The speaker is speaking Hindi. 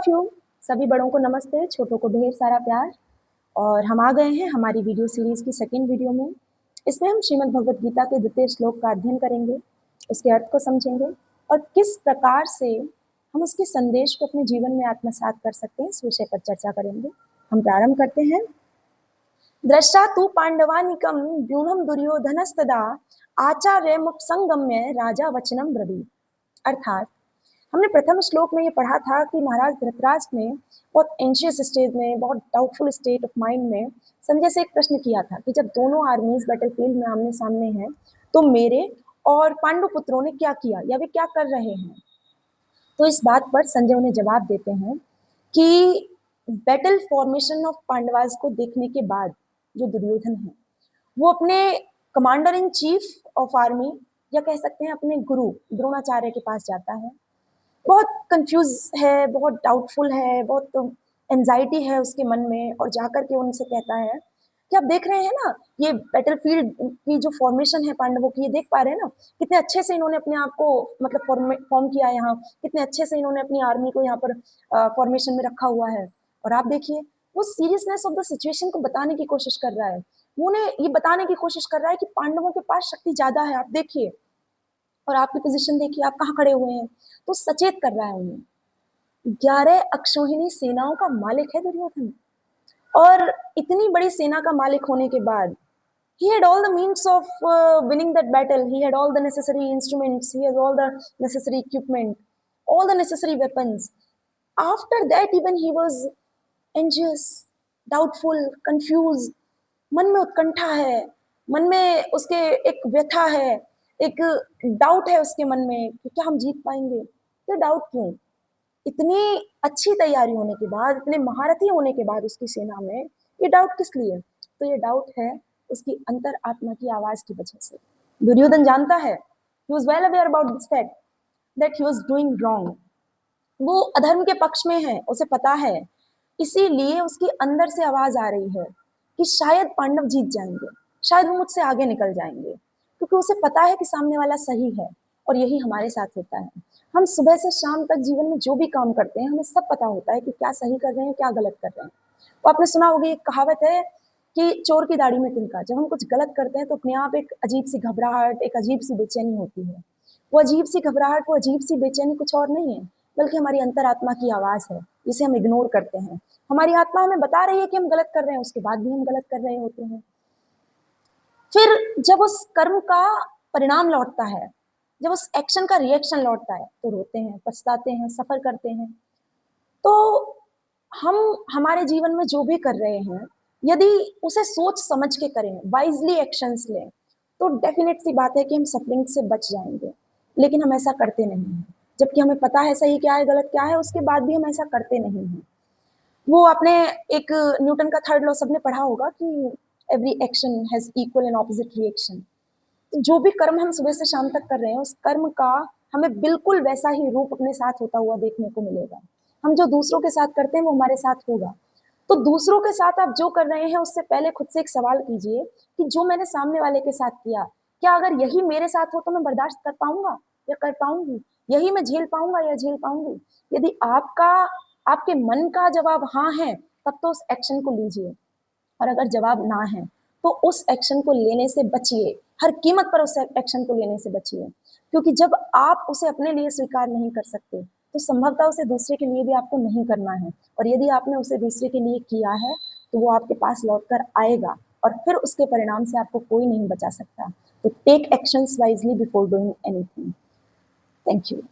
Of you. सभी बड़ों को नमस्ते, छोटों को ढेर सारा प्यार। और हम आ गए हैं हमारी वीडियो सीरीज की सेकेंड वीडियो में। इसमें हम श्रीमद् भगवद गीता के द्वितीय श्लोक का अध्ययन करेंगे, उसके अर्थ को समझेंगे और किस प्रकार से हम उसके संदेश को अपने जीवन में आत्मसात कर सकते हैं, इस विषय पर चर्चा करेंगे। हम प्रारंभ करते हैं। दृष्टा तु पांडवानिकम व्यूनम दुर्योधनस्तदा आचार्यमुपसंगम्य राजा वचनम ब्रवीत। अर्थात हमने प्रथम श्लोक में ये पढ़ा था कि महाराज धृतराष्ट्र ने बहुत एंशियस स्टेज में, बहुत डाउटफुल स्टेट ऑफ माइंड में संजय से एक प्रश्न किया था कि जब दोनों आर्मीज बैटलफील्ड में आमने सामने हैं तो मेरे और पांडु पुत्रों ने क्या किया या वे क्या कर रहे हैं। तो इस बात पर संजय उन्हें जवाब देते हैं कि बैटल फॉर्मेशन ऑफ पांडवास को देखने के बाद जो दुर्योधन है वो अपने commander in chief of army या कह सकते हैं अपने गुरु द्रोणाचार्य के पास जाता है। बहुत कंफ्यूज है, बहुत डाउटफुल है, बहुत एंजाइटी है उसके मन में और जाकर के उनसे कहता है कि आप देख रहे हैं ना, ये बैटलफील्ड की जो फॉर्मेशन है पांडवों की, ये देख पा रहे हैं ना कितने अच्छे से इन्होंने अपने आप को मतलब फॉर्म किया है यहाँ, कितने अच्छे से इन्होंने अपनी आर्मी को यहाँ पर फॉर्मेशन में रखा हुआ है। और आप देखिए वो सीरियसनेस ऑफ द सिचुएशन को बताने की कोशिश कर रहा है, वो उन्हें ये बताने की कोशिश कर रहा है कि पांडवों के पास शक्ति ज्यादा है, आप देखिए और आपकी पोजीशन देखिए, आप कहाँ खड़े हुए हैं। तो सचेत कर रहा है उन्हें। 11 अक्षौहिणी सेनाओं का मालिक है दुर्योधन, और इतनी बड़ी सेना का मालिक होने के बाद he had all the means of winning that battle. He had all the necessary instruments, he has all the necessary equipment, all the necessary weapons. After that even he was anxious, doubtful, confused. मन में उत्कंठा है, मन में उसके एक व्यथा है, एक डाउट है उसके मन में कि क्या हम जीत पाएंगे। तो डाउट क्यों? इतनी अच्छी तैयारी होने के बाद, इतने महारथी होने के बाद उसकी सेना में ये डाउट किस लिए? तो ये डाउट है उसकी अंतर आत्मा की आवाज की वजह से। दुर्योधन जानता है, he was well aware about this fact that he was doing wrong. वो अधर्म के पक्ष में है, उसे पता है, इसीलिए उसकी अंदर से आवाज आ रही है कि शायद पांडव जीत जाएंगे, शायद वो मुझसे आगे निकल जाएंगे, क्योंकि उसे पता है कि सामने वाला सही है। और यही हमारे साथ होता है। हम सुबह से शाम तक जीवन में जो भी काम करते हैं, हमें सब पता होता है कि क्या सही कर रहे हैं, क्या गलत कर रहे हैं। तो आपने सुना होगी एक कहावत है कि चोर की दाढ़ी में तिनका। जब हम कुछ गलत करते हैं तो अपने आप एक अजीब सी घबराहट, एक अजीब सी बेचैनी होती है। वो अजीब सी घबराहट, वो अजीब सी बेचैनी कुछ और नहीं है, बल्कि हमारी अंतरात्मा की आवाज है, जिसे हम इग्नोर करते हैं। हमारी आत्मा हमें बता रही है कि हम गलत कर रहे हैं, उसके बाद भी हम गलत कर रहे होते हैं। फिर जब उस कर्म का परिणाम लौटता है, जब उस एक्शन का रिएक्शन लौटता है, तो रोते हैं, पछताते हैं, सफर करते हैं। तो हम हमारे जीवन में जो भी कर रहे हैं, यदि उसे सोच समझ के करें, वाइजली एक्शंस लें, तो डेफिनेट सी बात है कि हम सफरिंग से बच जाएंगे। लेकिन हम ऐसा करते नहीं हैं, जबकि हमें पता है सही क्या है, गलत क्या है, उसके बाद भी हम ऐसा करते नहीं हैं। वो आपने एक न्यूटन का थर्ड लॉ सबने पढ़ा होगा कि every action has equal and opposite reaction. जो भी कर्म हम सुबह से शाम तक कर रहे हैं, उस कर्म का हमें बिल्कुल वैसा ही रूप अपने साथ होता हुआ देखने को मिलेगा। हम जो दूसरों के साथ करते हैं वो हमारे साथ होगा। तो दूसरों के साथ आप जो कर रहे हैं उससे पहले खुद से एक सवाल कीजिए कि जो मैंने सामने वाले के साथ किया, क्या अगर यही मेरे साथ हो तो मैं बर्दाश्त कर पाऊंगा या कर पाऊंगी? यही मैं झेल पाऊंगा या झेल पाऊंगी? यदि आपके मन का जवाब हाँ है, तब तो उस एक्शन को लीजिए। और अगर जवाब ना है तो उस एक्शन को लेने से बचिए, हर कीमत पर उस एक्शन को लेने से बचिए। क्योंकि जब आप उसे अपने लिए स्वीकार नहीं कर सकते, तो संभवतः उसे दूसरे के लिए भी आपको नहीं करना है। और यदि आपने उसे दूसरे के लिए किया है तो वो आपके पास लौट कर आएगा, और फिर उसके परिणाम से आपको कोई नहीं बचा सकता। तो take actions wisely before doing anything. Thank you.